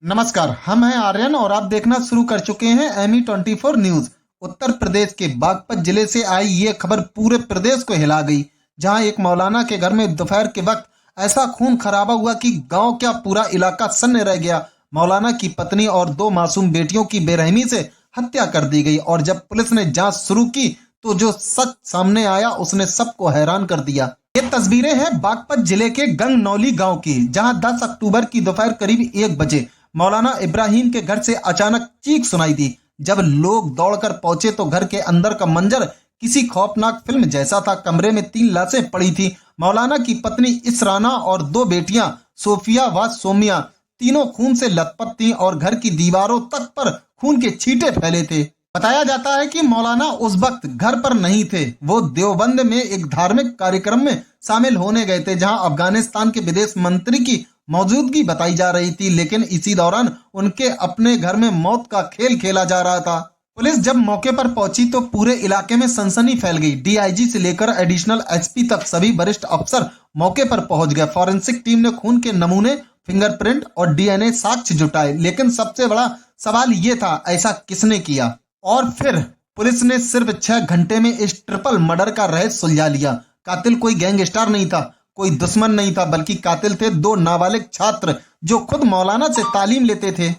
नमस्कार, हम हैं आर्यन और आप देखना शुरू कर चुके हैं ME24 न्यूज। उत्तर प्रदेश के बागपत जिले से आई ये खबर पूरे प्रदेश को हिला गई, जहां एक मौलाना के घर में दोपहर के वक्त ऐसा खून खराबा हुआ कि गांव क्या पूरा इलाका सन्न रह गया। मौलाना की पत्नी और 2 मासूम बेटियों की बेरहमी से हत्या कर दी गई और जब पुलिस ने जांच शुरू की तो जो सच सामने आया उसने सबको हैरान कर दिया। ये तस्वीरें हैं बागपत जिले के गंगनौली गांव की, जहां 10 अक्टूबर की दोपहर करीब 1 बजे मौलाना इब्राहिम के घर से अचानक चीख सुनाई दी। जब लोग दौड़कर पहुंचे तो घर के अंदर का मंजर किसी खौफनाक फिल्म जैसा था। कमरे में 3 लाशें पड़ी थी। मौलाना की पत्नी इसराना और 2 बेटियां सोफिया व सोमिया तीनों खून से लथपथ थीं और घर की दीवारों तक पर खून के छींटे फैले थे। बताया जाता है कि मौलाना उस वक्त घर पर नहीं थे। वो देवबंद में एक धार्मिक कार्यक्रम में शामिल होने गए थे, जहां अफगानिस्तान के विदेश मंत्री की मौजूदगी बताई जा रही थी, लेकिन इसी दौरान उनके अपने घर में मौत का खेल खेला जा रहा था। पुलिस जब मौके पर पहुंची तो पूरे इलाके में सनसनी फैल गई। डीआईजी से लेकर एडिशनल एसपी तक सभी वरिष्ठ अफसर मौके पर पहुंच गए। फॉरेंसिक टीम ने खून के नमूने, फिंगरप्रिंट और डीएनए साक्ष्य जुटाए, लेकिन सबसे बड़ा सवाल ये था, ऐसा किसने किया। और फिर पुलिस ने सिर्फ 6 घंटे में इस ट्रिपल मर्डर का रहस्य सुलझा लिया। कातिल कोई गैंगस्टर नहीं था, कोई दुश्मन नहीं था, बल्कि कातिल थे 2 नाबालिग छात्र जो खुद मौलाना से तालीम लेते थे।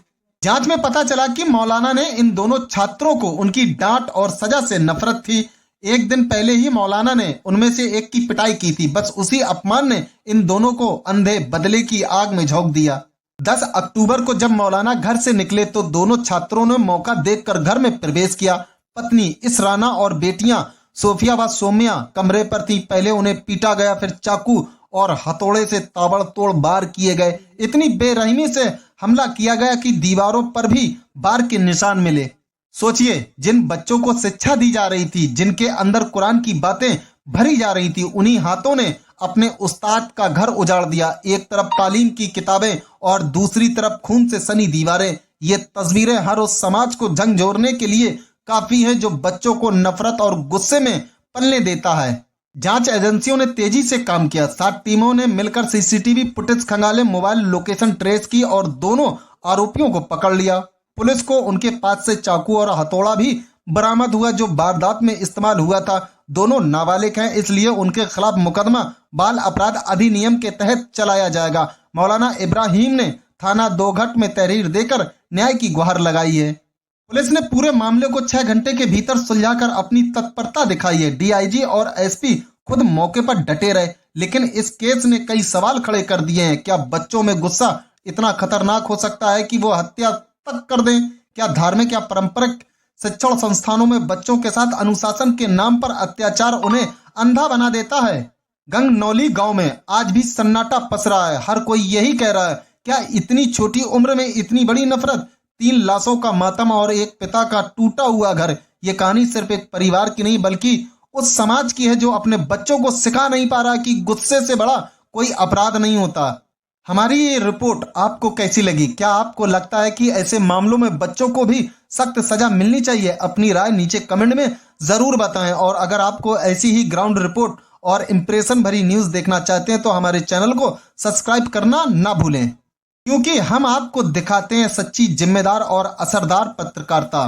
जांच में पता चला कि मौलाना ने इन दोनों छात्रों को उनकी डांट और सजा से नफरत थी। एक दिन पहले ही मौलाना ने उनमें से एक की पिटाई की थी। बस उसी अपमान ने इन दोनों को अंधे बदले की आग में झोंक दिया। 10 अक्टूबर को जब मौलाना घर से निकले तो दोनों छात्रों ने मौका देखकर घर में प्रवेश किया। पत्नी इसराना और बेटियां सोफिया व सोम्या कमरे पर थी। पहले उन्हें पीटा गया, फिर चाकू और हथौड़े से ताबड़तोड़ वार किए गए। इतनी बेरहमी से हमला किया गया कि दीवारों पर भी वार के निशान मिले। सोचिए, जिन बच्चों को शिक्षा दी जा रही थी, जिनके अंदर कुरान की बातें भरी जा रही थी, उन्हीं हाथों ने अपने उस्ताद का घर उजाड़ दिया। एक तरफ तालीम की किताबें और दूसरी तरफ खून से सनी दीवारें। ये तस्वीरें हर उस समाज को झंझोरने के लिए काफी है जो बच्चों को नफरत और गुस्से में पलने देता है। जांच एजेंसियों ने तेजी से काम किया। 7 टीमों ने मिलकर सीसीटीवी फुटेज खंगाले, मोबाइल लोकेशन ट्रेस की और दोनों आरोपियों को पकड़ लिया। पुलिस को उनके पास से चाकू और हथौड़ा भी बरामद हुआ जो वारदात में इस्तेमाल हुआ था। दोनों नाबालिग हैं, इसलिए उनके खिलाफ मुकदमा बाल अपराध अधिनियम के तहत चलाया जाएगा। मौलाना इब्राहिम ने थाना दोघट में तहरीर देकर न्याय की गुहार लगाई है। पुलिस ने पूरे मामले को 6 घंटे के भीतर सुलझाकर अपनी तत्परता दिखाई है। डीआईजी और एसपी खुद मौके पर डटे रहे, लेकिन इस केस ने कई सवाल खड़े कर दिए हैं। क्या बच्चों में गुस्सा इतना खतरनाक हो सकता है कि वो हत्या तक कर दें? क्या धार्मिक या पारंपरिक शिक्षण संस्थानों में बच्चों के साथ अनुशासन के नाम पर अत्याचार उन्हें अंधा बना देता है? गंगनौली गांव में आज भी सन्नाटा पसरा है। हर कोई यही कह रहा है, क्या इतनी छोटी उम्र में इतनी बड़ी नफरत? 3 लाशों का मातम और एक पिता का टूटा हुआ घर। ये कहानी सिर्फ एक परिवार की नहीं, बल्कि उस समाज की है जो अपने बच्चों को सिखा नहीं पा रहा कि गुस्से से बड़ा कोई अपराध नहीं होता। हमारी ये रिपोर्ट आपको कैसी लगी? क्या आपको लगता है कि ऐसे मामलों में बच्चों को भी सख्त सजा मिलनी चाहिए? अपनी राय नीचे कमेंट में जरूर बताएं। और अगर आपको ऐसी ही ग्राउंड रिपोर्ट और इंप्रेशन भरी न्यूज देखना चाहते हैं तो हमारे चैनल को सब्सक्राइब करना ना भूलें, क्योंकि हम आपको दिखाते हैं सच्ची, जिम्मेदार और असरदार पत्रकारिता।